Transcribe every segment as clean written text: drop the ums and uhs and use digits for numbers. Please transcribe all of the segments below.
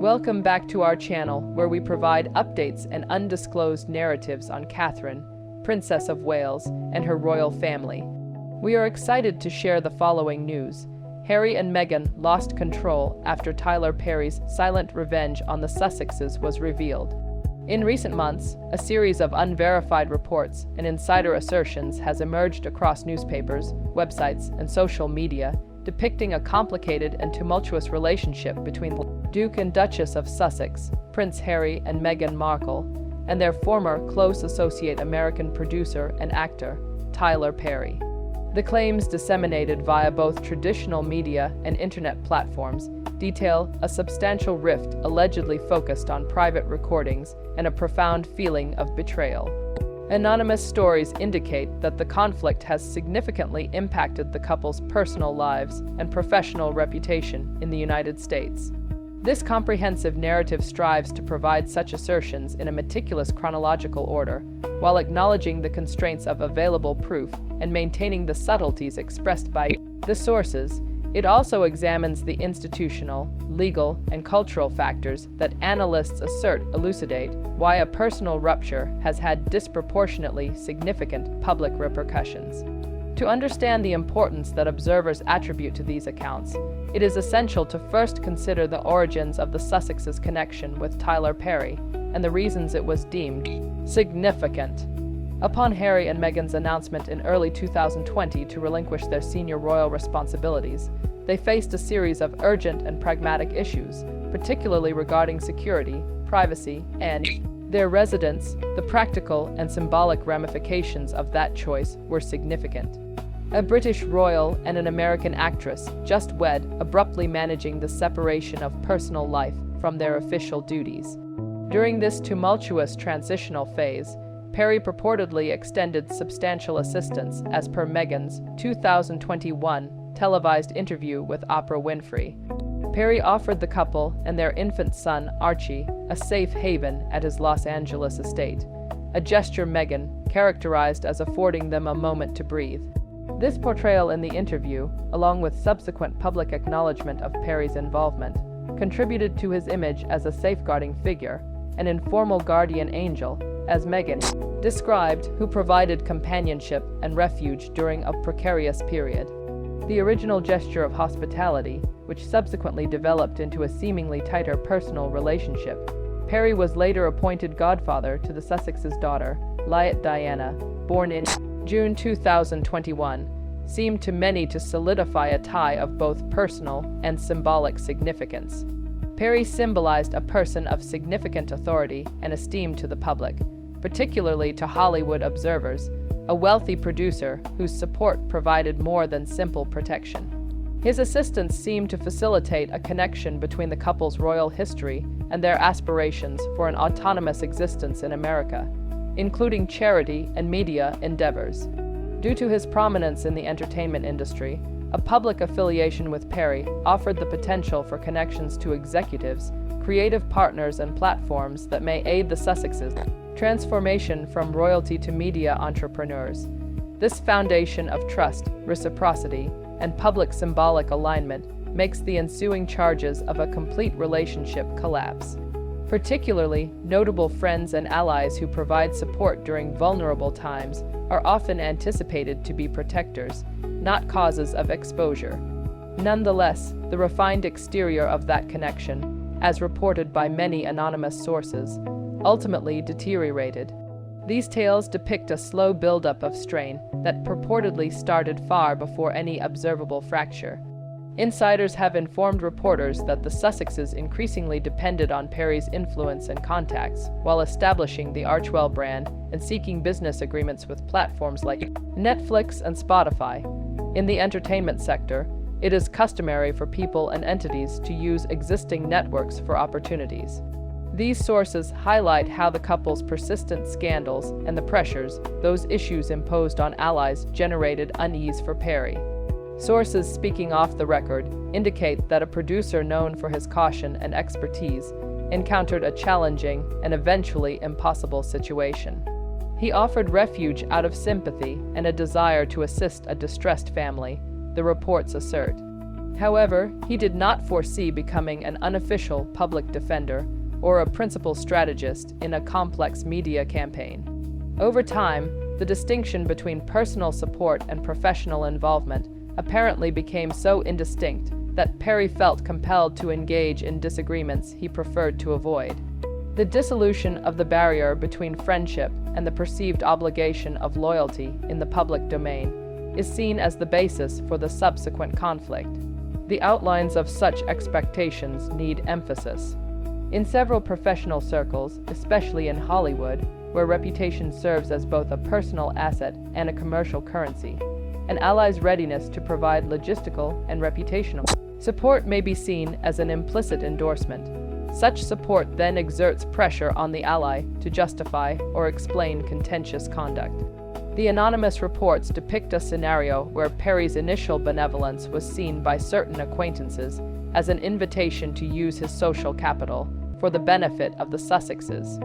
Welcome back to our channel, where we provide updates and undisclosed narratives on Catherine, Princess of Wales, and her royal family. We are excited to share the following news. Harry and Meghan lost control after Tyler Perry's silent revenge on the Sussexes was revealed. In recent months, a series of unverified reports and insider assertions has emerged across newspapers, websites, and social media, depicting a complicated and tumultuous relationship between the Duke and Duchess of Sussex, Prince Harry and Meghan Markle, and their former close associate American producer and actor, Tyler Perry. The claims disseminated via both traditional media and internet platforms detail a substantial rift allegedly focused on private recordings and a profound feeling of betrayal. Anonymous stories indicate that the conflict has significantly impacted the couple's personal lives and professional reputation in the United States. This comprehensive narrative strives to provide such assertions in a meticulous chronological order, while acknowledging the constraints of available proof and maintaining the subtleties expressed by the sources. It also examines the institutional, legal, and cultural factors that analysts assert elucidate why a personal rupture has had disproportionately significant public repercussions. To understand the importance that observers attribute to these accounts, it is essential to first consider the origins of the Sussexes' connection with Tyler Perry and the reasons it was deemed significant. Upon Harry and Meghan's announcement in early 2020 to relinquish their senior royal responsibilities, they faced a series of urgent and pragmatic issues, particularly regarding security, privacy, and their residence. The practical and symbolic ramifications of that choice were significant. A British royal and an American actress, just wed, abruptly managing the separation of personal life from their official duties. During this tumultuous transitional phase, Perry purportedly extended substantial assistance, as per Meghan's 2021 televised interview with Oprah Winfrey. Perry offered the couple and their infant son, Archie, a safe haven at his Los Angeles estate, a gesture Meghan characterized as affording them a moment to breathe. This portrayal in the interview, along with subsequent public acknowledgement of Perry's involvement, contributed to his image as a safeguarding figure, an informal guardian angel, as Meghan described, who provided companionship and refuge during a precarious period. The original gesture of hospitality, which subsequently developed into a seemingly tighter personal relationship, Perry was later appointed godfather to the Sussexes' daughter, Liet Diana, born in June 2021, seemed to many to solidify a tie of both personal and symbolic significance. Perry symbolized a person of significant authority and esteem to the public, particularly to Hollywood observers, a wealthy producer whose support provided more than simple protection. His assistance seemed to facilitate a connection between the couple's royal history and their aspirations for an autonomous existence in America, including charity and media endeavors. Due to his prominence in the entertainment industry, a public affiliation with Perry offered the potential for connections to executives, creative partners, and platforms that may aid the Sussexes' transformation from royalty to media entrepreneurs. This foundation of trust, reciprocity, and public symbolic alignment makes the ensuing charges of a complete relationship collapse. Particularly notable friends and allies who provide support during vulnerable times are often anticipated to be protectors, not causes of exposure. Nonetheless, the refined exterior of that connection, as reported by many anonymous sources, ultimately deteriorated. These tales depict a slow buildup of strain that purportedly started far before any observable fracture. Insiders have informed reporters that the Sussexes increasingly depended on Perry's influence and contacts while establishing the Archewell brand and seeking business agreements with platforms like Netflix and Spotify. In the entertainment sector, it is customary for people and entities to use existing networks for opportunities. These sources highlight how the couple's persistent scandals and the pressures those issues imposed on allies generated unease for Perry. Sources speaking off the record indicate that a producer known for his caution and expertise encountered a challenging and eventually impossible situation. He offered refuge out of sympathy and a desire to assist a distressed family, the reports assert. However, he did not foresee becoming an unofficial public defender or a principal strategist in a complex media campaign. Over time, the distinction between personal support and professional involvement apparently became so indistinct that Perry felt compelled to engage in disagreements he preferred to avoid. The dissolution of the barrier between friendship and the perceived obligation of loyalty in the public domain is seen as the basis for the subsequent conflict. The outlines of such expectations need emphasis. In several professional circles, especially in Hollywood, where reputation serves as both a personal asset and a commercial currency, an ally's readiness to provide logistical and reputational support may be seen as an implicit endorsement. Such support then exerts pressure on the ally to justify or explain contentious conduct. The anonymous reports depict a scenario where Perry's initial benevolence was seen by certain acquaintances as an invitation to use his social capital for the benefit of the Sussexes.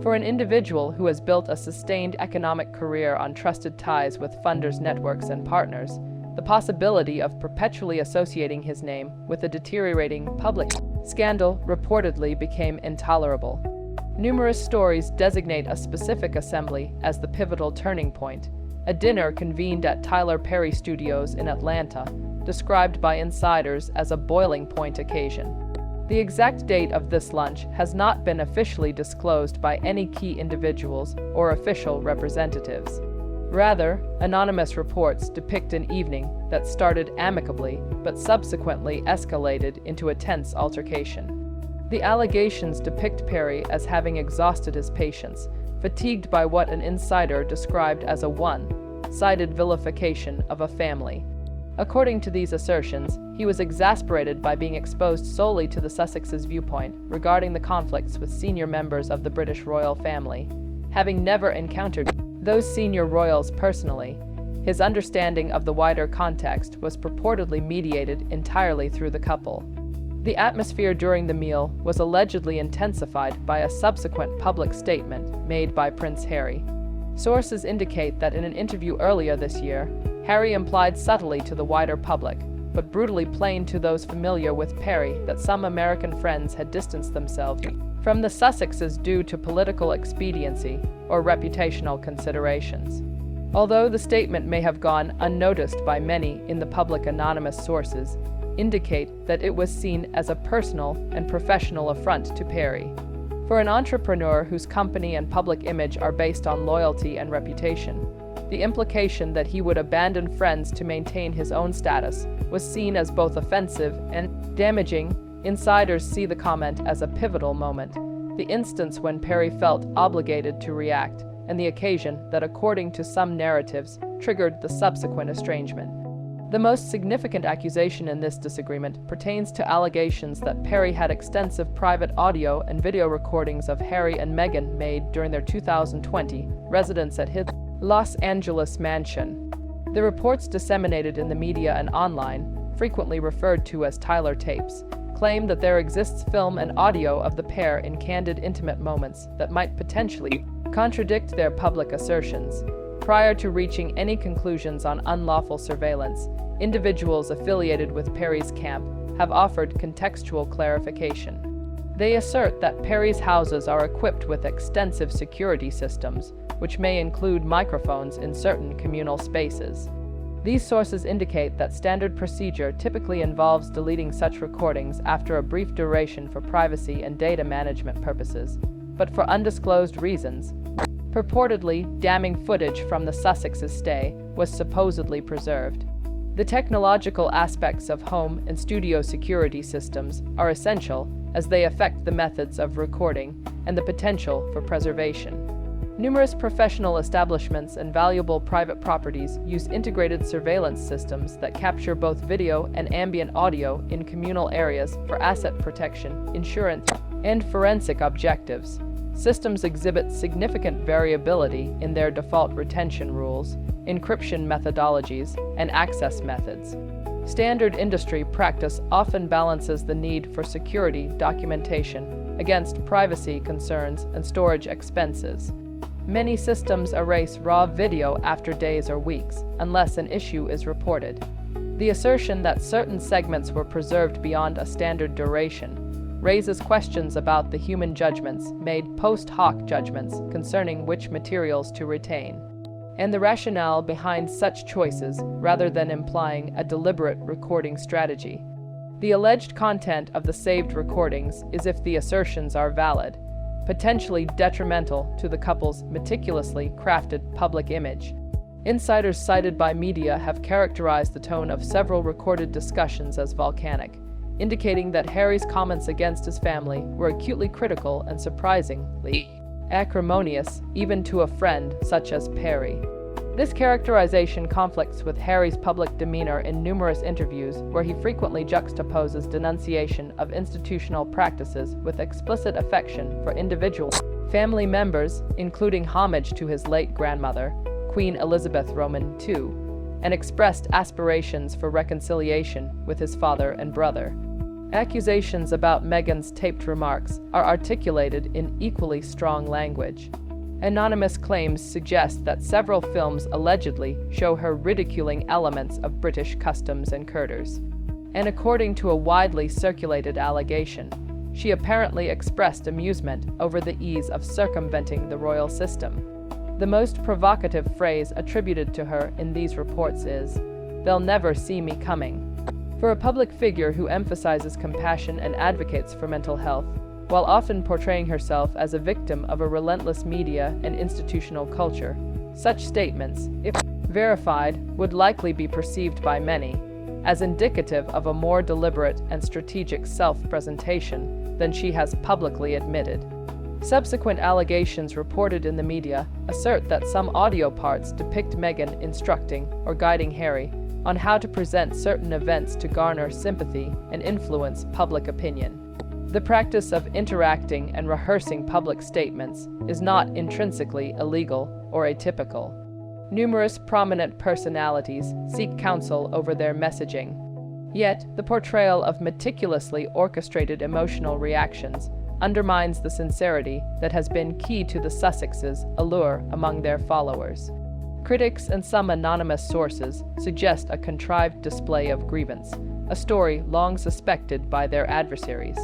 For an individual who has built a sustained economic career on trusted ties with funders' networks and partners, the possibility of perpetually associating his name with a deteriorating public scandal reportedly became intolerable. Numerous stories designate a specific assembly as the pivotal turning point, a dinner convened at Tyler Perry Studios in Atlanta, described by insiders as a boiling point occasion. The exact date of this lunch has not been officially disclosed by any key individuals or official representatives. Rather, anonymous reports depict an evening that started amicably but subsequently escalated into a tense altercation. The allegations depict Perry as having exhausted his patience, fatigued by what an insider described as a one-sided vilification of a family. According to these assertions, he was exasperated by being exposed solely to the Sussexes' viewpoint regarding the conflicts with senior members of the British royal family. Having never encountered those senior royals personally, his understanding of the wider context was purportedly mediated entirely through the couple. The atmosphere during the meal was allegedly intensified by a subsequent public statement made by Prince Harry. Sources indicate that in an interview earlier this year, Harry implied subtly to the wider public, but brutally plain to those familiar with Perry, that some American friends had distanced themselves from the Sussexes due to political expediency or reputational considerations. Although the statement may have gone unnoticed by many in the public, anonymous sources indicate that it was seen as a personal and professional affront to Perry. For an entrepreneur whose company and public image are based on loyalty and reputation, the implication that he would abandon friends to maintain his own status was seen as both offensive and damaging. Insiders see the comment as a pivotal moment, the instance when Perry felt obligated to react, and the occasion that, according to some narratives, triggered the subsequent estrangement. The most significant accusation in this disagreement pertains to allegations that Perry had extensive private audio and video recordings of Harry and Meghan made during their 2020 residence at his Los Angeles mansion. The reports disseminated in the media and online, frequently referred to as Tyler tapes, claim that there exists film and audio of the pair in candid, intimate moments that might potentially contradict their public assertions. Prior to reaching any conclusions on unlawful surveillance, individuals affiliated with Perry's camp have offered contextual clarification. They assert that Perry's houses are equipped with extensive security systems, which may include microphones in certain communal spaces. These sources indicate that standard procedure typically involves deleting such recordings after a brief duration for privacy and data management purposes, but for undisclosed reasons. Purportedly, damning footage from the Sussexes' stay was supposedly preserved. The technological aspects of home and studio security systems are essential as they affect the methods of recording and the potential for preservation. Numerous professional establishments and valuable private properties use integrated surveillance systems that capture both video and ambient audio in communal areas for asset protection, insurance, and forensic objectives. Systems exhibit significant variability in their default retention rules, encryption methodologies, and access methods. Standard industry practice often balances the need for security documentation against privacy concerns and storage expenses. Many systems erase raw video after days or weeks, unless an issue is reported. The assertion that certain segments were preserved beyond a standard duration raises questions about the human judgments made post hoc judgments concerning which materials to retain, and the rationale behind such choices rather than implying a deliberate recording strategy. The alleged content of the saved recordings is, if the assertions are valid, potentially detrimental to the couple's meticulously crafted public image. Insiders cited by media have characterized the tone of several recorded discussions as volcanic, indicating that Harry's comments against his family were acutely critical and surprisingly acrimonious, even to a friend such as Perry. This characterization conflicts with Harry's public demeanor in numerous interviews, where he frequently juxtaposes denunciation of institutional practices with explicit affection for individual family members, including homage to his late grandmother, Queen Elizabeth Roman II, and expressed aspirations for reconciliation with his father and brother. Accusations about Meghan's taped remarks are articulated in equally strong language. Anonymous claims suggest that several films allegedly show her ridiculing elements of British customs and cultures. And according to a widely circulated allegation, she apparently expressed amusement over the ease of circumventing the royal system. The most provocative phrase attributed to her in these reports is, "They'll never see me coming." For a public figure who emphasizes compassion and advocates for mental health, while often portraying herself as a victim of a relentless media and institutional culture, such statements, if verified, would likely be perceived by many as indicative of a more deliberate and strategic self-presentation than she has publicly admitted. Subsequent allegations reported in the media assert that some audio parts depict Meghan instructing or guiding Harry on how to present certain events to garner sympathy and influence public opinion. The practice of interacting and rehearsing public statements is not intrinsically illegal or atypical. Numerous prominent personalities seek counsel over their messaging. Yet, the portrayal of meticulously orchestrated emotional reactions undermines the sincerity that has been key to the Sussexes' allure among their followers. Critics and some anonymous sources suggest a contrived display of grievance, a story long suspected by their adversaries.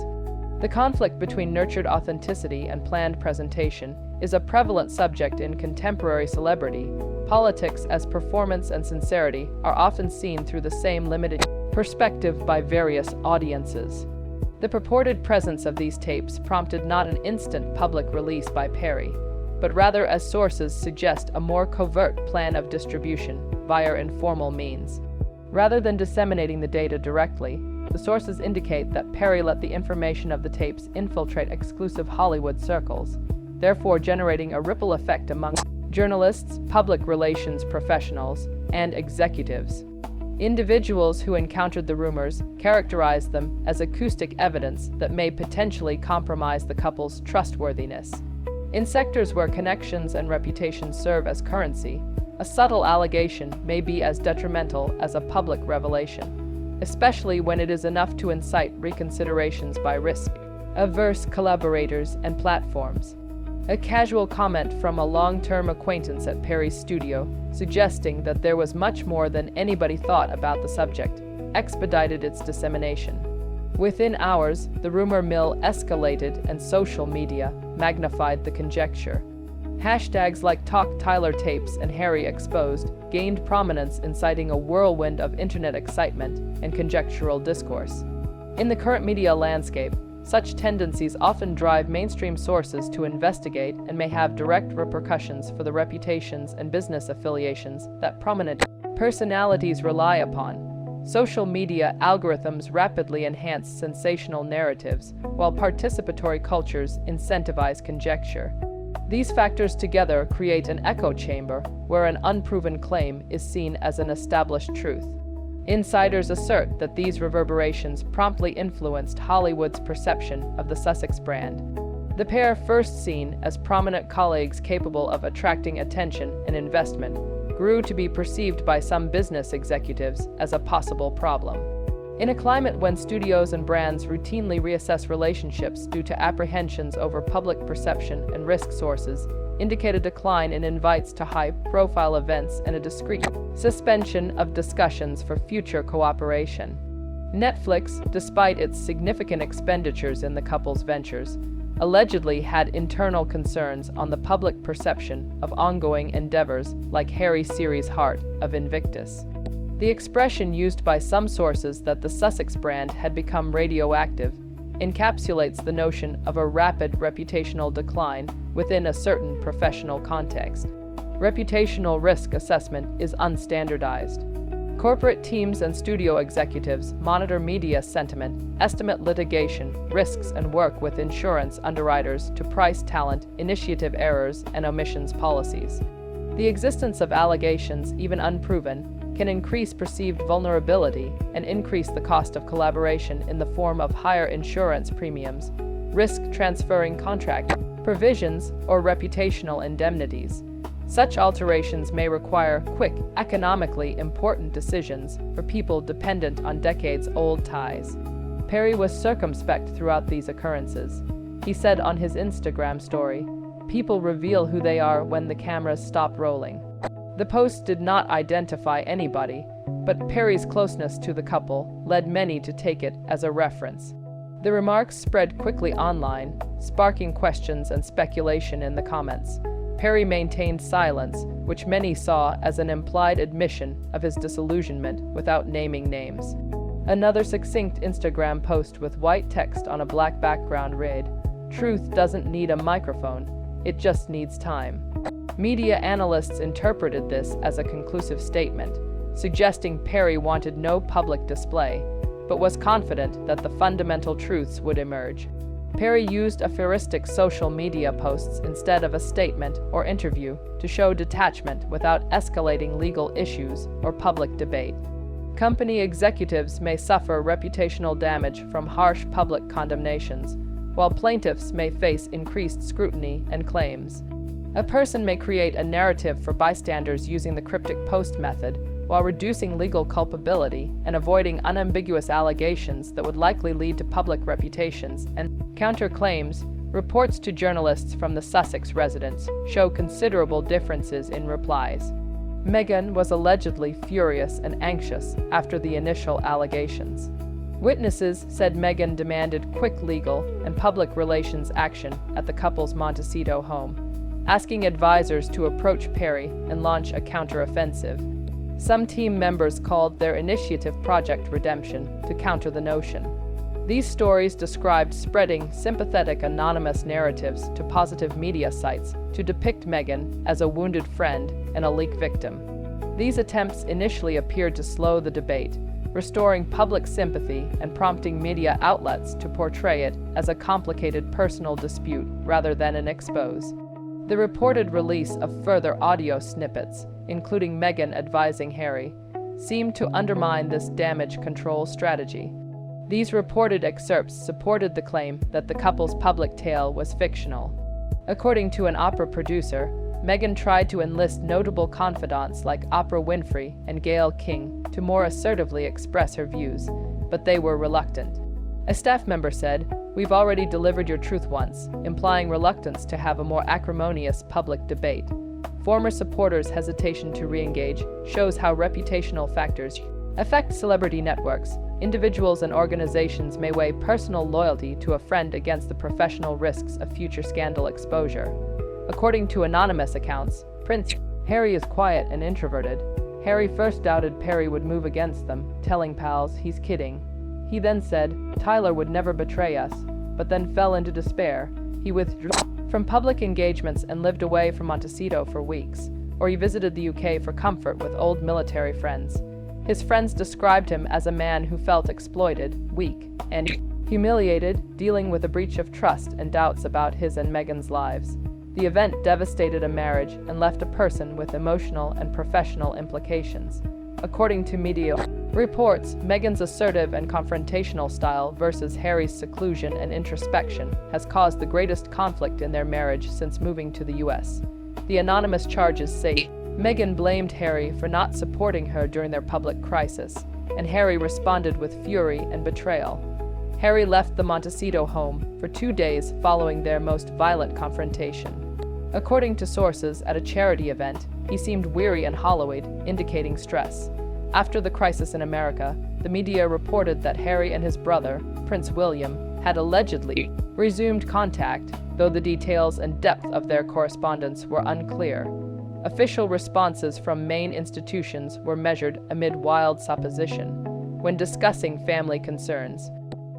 The conflict between nurtured authenticity and planned presentation is a prevalent subject in contemporary celebrity politics, as performance and sincerity are often seen through the same limited perspective by various audiences. The purported presence of these tapes prompted not an instant public release by Perry, but rather, as sources suggest, a more covert plan of distribution via informal means. Rather than disseminating the data directly, the sources indicate that Perry let the information of the tapes infiltrate exclusive Hollywood circles, therefore generating a ripple effect among journalists, public relations professionals, and executives. Individuals who encountered the rumors characterized them as acoustic evidence that may potentially compromise the couple's trustworthiness. In sectors where connections and reputation serve as currency, a subtle allegation may be as detrimental as a public revelation, especially when it is enough to incite reconsiderations by risk-averse collaborators and platforms. A casual comment from a long-term acquaintance at Perry's studio, suggesting that there was much more than anybody thought about the subject, expedited its dissemination. Within hours, the rumor mill escalated and social media magnified the conjecture. Hashtags like Talk Tyler Tapes and Harry Exposed gained prominence, inciting a whirlwind of internet excitement and conjectural discourse. In the current media landscape, such tendencies often drive mainstream sources to investigate and may have direct repercussions for the reputations and business affiliations that prominent personalities rely upon. Social media algorithms rapidly enhance sensational narratives, while participatory cultures incentivize conjecture. These factors together create an echo chamber where an unproven claim is seen as an established truth. Insiders assert that these reverberations promptly influenced Hollywood's perception of the Sussex brand. The pair, first seen as prominent colleagues capable of attracting attention and investment, grew to be perceived by some business executives as a possible problem. In a climate when studios and brands routinely reassess relationships due to apprehensions over public perception and risk, sources indicate a decline in invites to high-profile events and a discreet suspension of discussions for future cooperation. Netflix, despite its significant expenditures in the couple's ventures, allegedly had internal concerns on the public perception of ongoing endeavors like Harry's series Heart of Invictus. The expression used by some sources that the Sussex brand had become radioactive encapsulates the notion of a rapid reputational decline within a certain professional context. Reputational risk assessment is unstandardized. Corporate teams and studio executives monitor media sentiment, estimate litigation risks, and work with insurance underwriters to price talent, initiative errors, and omissions policies. The existence of allegations, even unproven, can increase perceived vulnerability and increase the cost of collaboration in the form of higher insurance premiums, risk-transferring contract provisions, or reputational indemnities. Such alterations may require quick, economically important decisions for people dependent on decades-old ties. Perry was circumspect throughout these occurrences. He said on his Instagram story, "People reveal who they are when the cameras stop rolling." The post did not identify anybody, but Perry's closeness to the couple led many to take it as a reference. The remarks spread quickly online, sparking questions and speculation in the comments. Perry maintained silence, which many saw as an implied admission of his disillusionment without naming names. Another succinct Instagram post with white text on a black background read, "Truth doesn't need a microphone, it just needs time." Media analysts interpreted this as a conclusive statement, suggesting Perry wanted no public display, but was confident that the fundamental truths would emerge. Perry used aphoristic social media posts instead of a statement or interview to show detachment without escalating legal issues or public debate. Company executives may suffer reputational damage from harsh public condemnations, while plaintiffs may face increased scrutiny and claims. A person may create a narrative for bystanders using the cryptic post method, while reducing legal culpability and avoiding unambiguous allegations that would likely lead to public reputations and counterclaims. Reports to journalists from the Sussex residence show considerable differences in replies. Meghan was allegedly furious and anxious after the initial allegations. Witnesses said Meghan demanded quick legal and public relations action at the couple's Montecito home, asking advisors to approach Perry and launch a counteroffensive. Some team members called their initiative Project Redemption to counter the notion. These stories described spreading sympathetic anonymous narratives to positive media sites to depict Meghan as a wounded friend and a leak victim. These attempts initially appeared to slow the debate, restoring public sympathy and prompting media outlets to portray it as a complicated personal dispute rather than an expose. The reported release of further audio snippets, including Meghan advising Harry, seemed to undermine this damage control strategy. These reported excerpts supported the claim that the couple's public tale was fictional. According to an opera producer, Meghan tried to enlist notable confidants like Oprah Winfrey and Gayle King to more assertively express her views, but they were reluctant. A staff member said, "We've already delivered your truth once," implying reluctance to have a more acrimonious public debate. Former supporters' hesitation to re-engage shows how reputational factors affect celebrity networks. Individuals and organizations may weigh personal loyalty to a friend against the professional risks of future scandal exposure. According to anonymous accounts, Prince Harry is quiet and introverted. Harry first doubted Perry would move against them, telling pals he's kidding. He then said Tyler would never betray us, but then fell into despair. He withdrew from public engagements and lived away from Montecito for weeks, or he visited the UK for comfort with old military friends. His friends described him as a man who felt exploited, weak, and humiliated, dealing with a breach of trust and doubts about his and Meghan's lives. The event devastated a marriage and left a person with emotional and professional implications. According to media reports, Meghan's assertive and confrontational style versus Harry's seclusion and introspection has caused the greatest conflict in their marriage since moving to the US. The anonymous charges say Meghan blamed Harry for not supporting her during their public crisis, and Harry responded with fury and betrayal. Harry left the Montecito home for 2 days following their most violent confrontation. According to sources at a charity event, he seemed weary and hollow-eyed, indicating stress. After the crisis in America, the media reported that Harry and his brother, Prince William, had allegedly resumed contact, though the details and depth of their correspondence were unclear. Official responses from main institutions were measured amid wild supposition. When discussing family concerns,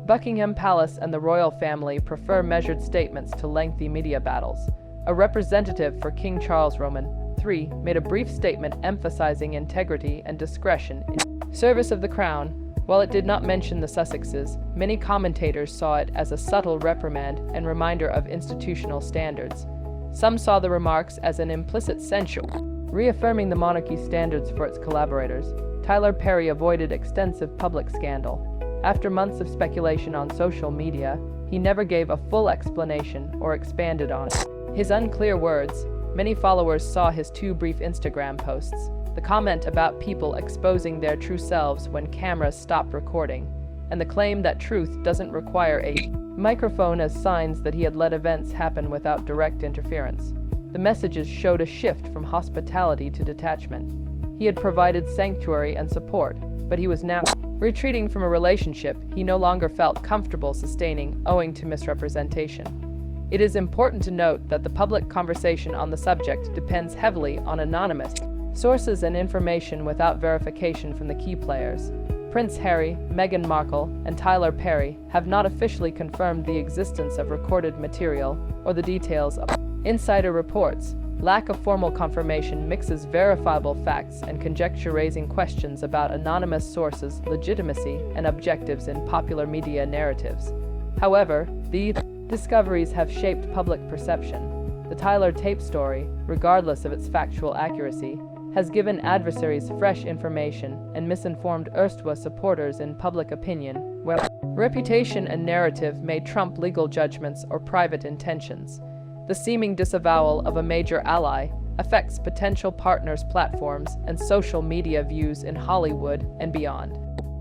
Buckingham Palace and the royal family prefer measured statements to lengthy media battles. A representative for King Charles Roman III made a brief statement emphasizing integrity and discretion in service of the crown. While it did not mention the Sussexes, many commentators saw it as a subtle reprimand and reminder of institutional standards. Some saw the remarks as an implicit censure, reaffirming the monarchy's standards for its collaborators. Tyler Perry avoided extensive public scandal. After months of speculation on social media, he never gave a full explanation or expanded on his unclear words. Many followers saw his 2 brief Instagram posts, the comment about people exposing their true selves when cameras stopped recording, and the claim that truth doesn't require a microphone as signs that he had let events happen without direct interference. The messages showed a shift from hospitality to detachment. He had provided sanctuary and support, but he was now retreating from a relationship he no longer felt comfortable sustaining owing to misrepresentation. It is important to note that the public conversation on the subject depends heavily on anonymous sources and information without verification from the key players. Prince Harry, Meghan Markle, and Tyler Perry have not officially confirmed the existence of recorded material or the details of insider reports. Lack of formal confirmation mixes verifiable facts and conjecture, raising questions about anonymous sources' legitimacy and objectives in popular media narratives. However, these discoveries have shaped public perception. The Tyler tape story, regardless of its factual accuracy, has given adversaries fresh information and misinformed erstwhile supporters in public opinion, where reputation and narrative may trump legal judgments or private intentions. The seeming disavowal of a major ally affects potential partners' platforms and social media views in Hollywood and beyond.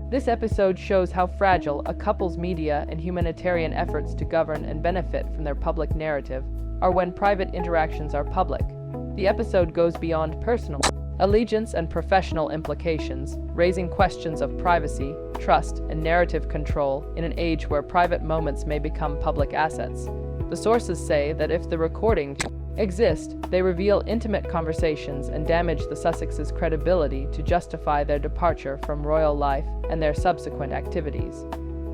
This episode shows how fragile a couple's media and humanitarian efforts to govern and benefit from their public narrative are when private interactions are public. The episode goes beyond personal allegiance and professional implications, raising questions of privacy, trust, and narrative control in an age where private moments may become public assets. The sources say that if the recordings exist, they reveal intimate conversations and damage the Sussexes' credibility to justify their departure from royal life and their subsequent activities.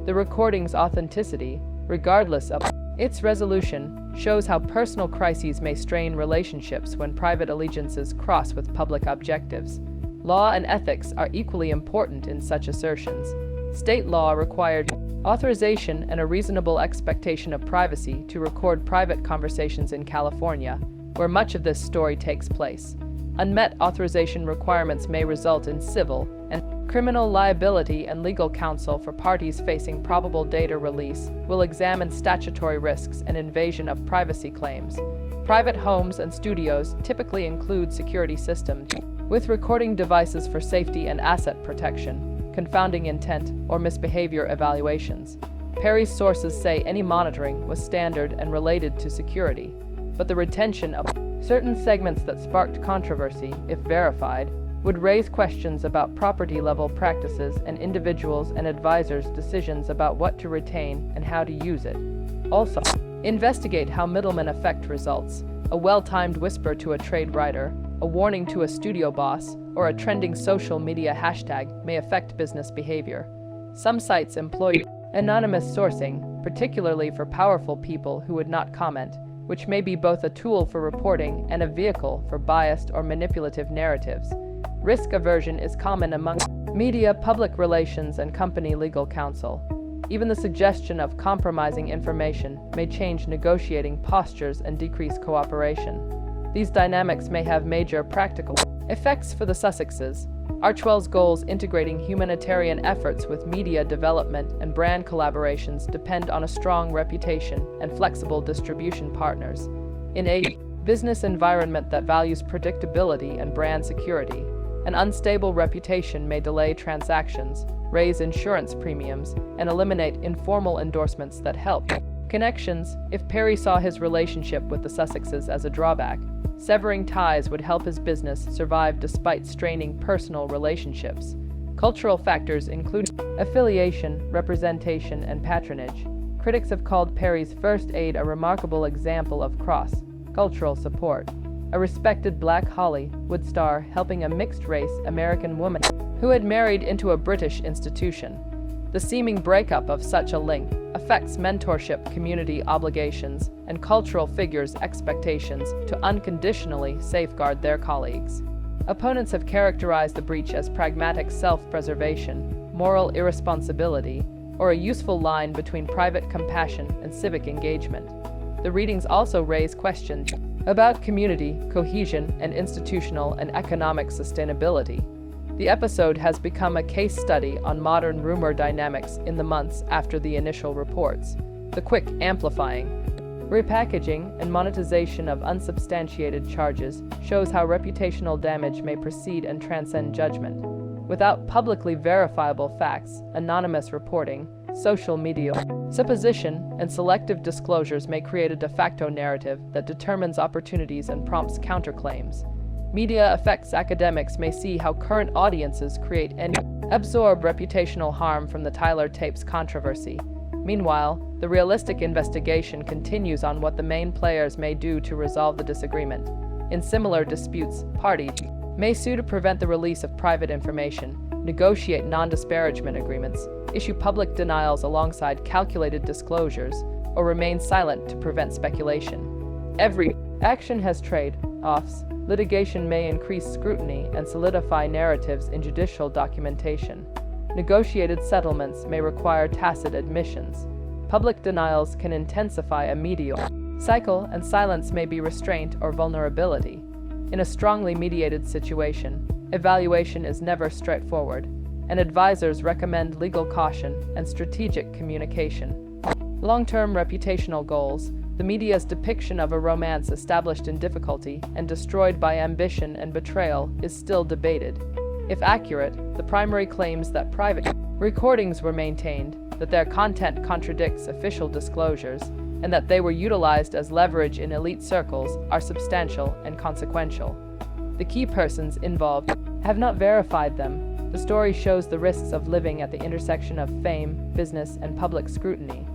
The recording's authenticity, regardless of its resolution, shows how personal crises may strain relationships when private allegiances cross with public objectives. Law and ethics are equally important in such assertions. State law required authorization and a reasonable expectation of privacy to record private conversations in California, where much of this story takes place. Unmet authorization requirements may result in civil and criminal liability, and legal counsel for parties facing probable data release will examine statutory risks and invasion of privacy claims. Private homes and studios typically include security systems with recording devices for safety and asset protection, confounding intent or misbehavior evaluations. Perry's sources say any monitoring was standard and related to security, but the retention of certain segments that sparked controversy, if verified, would raise questions about property-level practices and individuals' and advisors' decisions about what to retain and how to use it. Also, investigate how middlemen affect results. A well-timed whisper to a trade writer, a warning to a studio boss, or a trending social media hashtag may affect business behavior. Some sites employ anonymous sourcing, particularly for powerful people who would not comment, which may be both a tool for reporting and a vehicle for biased or manipulative narratives. Risk aversion is common among media, public relations, and company legal counsel. Even the suggestion of compromising information may change negotiating postures and decrease cooperation. These dynamics may have major practical effects for the Sussexes. Archwell's goals integrating humanitarian efforts with media development and brand collaborations depend on a strong reputation and flexible distribution partners. In a business environment that values predictability and brand security, An unstable reputation may delay transactions, raise insurance premiums, and eliminate informal endorsements that help. Connections. If Perry saw his relationship with the Sussexes as a drawback, severing ties would help his business survive despite straining personal relationships. Cultural factors include affiliation, representation, and patronage. Critics have called Perry's first aid a remarkable example of cross-cultural support. A respected Black Hollywood star helping a mixed-race American woman who had married into a British institution. The seeming breakup of such a link affects mentorship, community obligations, and cultural figures' expectations to unconditionally safeguard their colleagues. Opponents have characterized the breach as pragmatic self-preservation, moral irresponsibility, or a useful line between private compassion and civic engagement. The readings also raise questions about community, cohesion, and institutional and economic sustainability. The episode has become a case study on modern rumor dynamics in the months after the initial reports. The quick amplifying, repackaging, and monetization of unsubstantiated charges shows how reputational damage may precede and transcend judgment. Without publicly verifiable facts, anonymous reporting, social media supposition, and selective disclosures may create a de facto narrative that determines opportunities and prompts counterclaims. Media affects academics may see how current audiences create and absorb reputational harm from the Tyler tapes controversy. Meanwhile, the realistic investigation continues on what the main players may do to resolve the disagreement. In similar disputes, parties may sue to prevent the release of private information, negotiate non-disparagement agreements, issue public denials alongside calculated disclosures, or remain silent to prevent speculation. Every action has trade-offs. Litigation may increase scrutiny and solidify narratives in judicial documentation. Negotiated settlements may require tacit admissions. Public denials can intensify a media cycle, and silence may be restraint or vulnerability. In a strongly mediated situation, evaluation is never straightforward, and advisors recommend legal caution and strategic communication. Long-term reputational goals. The media's depiction of a romance established in difficulty and destroyed by ambition and betrayal is still debated. If accurate, the primary claims that private recordings were maintained, that their content contradicts official disclosures, and that they were utilized as leverage in elite circles are substantial and consequential. The key persons involved have not verified them. The story shows the risks of living at the intersection of fame, business, and public scrutiny.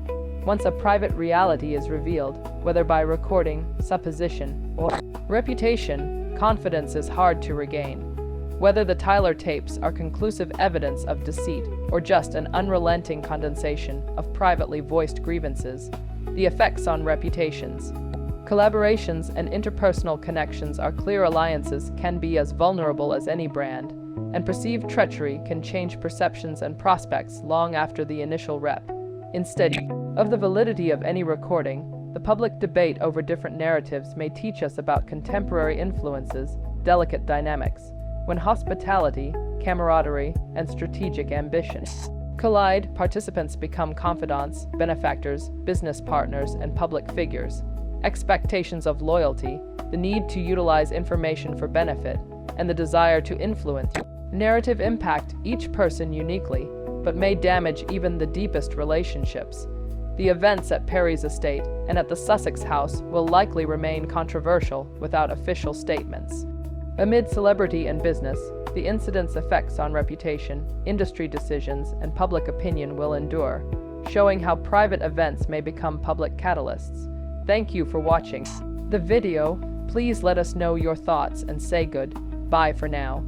Once a private reality is revealed, whether by recording, supposition, or reputation, confidence is hard to regain. Whether the Tyler tapes are conclusive evidence of deceit or just an unrelenting condensation of privately voiced grievances, the effects on reputations. Collaborations and interpersonal connections are clear. Alliances can be as vulnerable as any brand, and perceived treachery can change perceptions and prospects long after the initial rep. Instead of the validity of any recording, the public debate over different narratives may teach us about contemporary influences, delicate dynamics, when hospitality, camaraderie, and strategic ambition collide. Participants become confidants, benefactors, business partners, and public figures. Expectations of loyalty, the need to utilize information for benefit, and the desire to influence narrative impact each person uniquely, but may damage even the deepest relationships. The events at Perry's estate and at the Sussex house will likely remain controversial without official statements. Amid celebrity and business, the incident's effects on reputation, industry decisions, and public opinion will endure, showing how private events may become public catalysts. Thank you for watching the video. Please let us know your thoughts and say goodbye for now.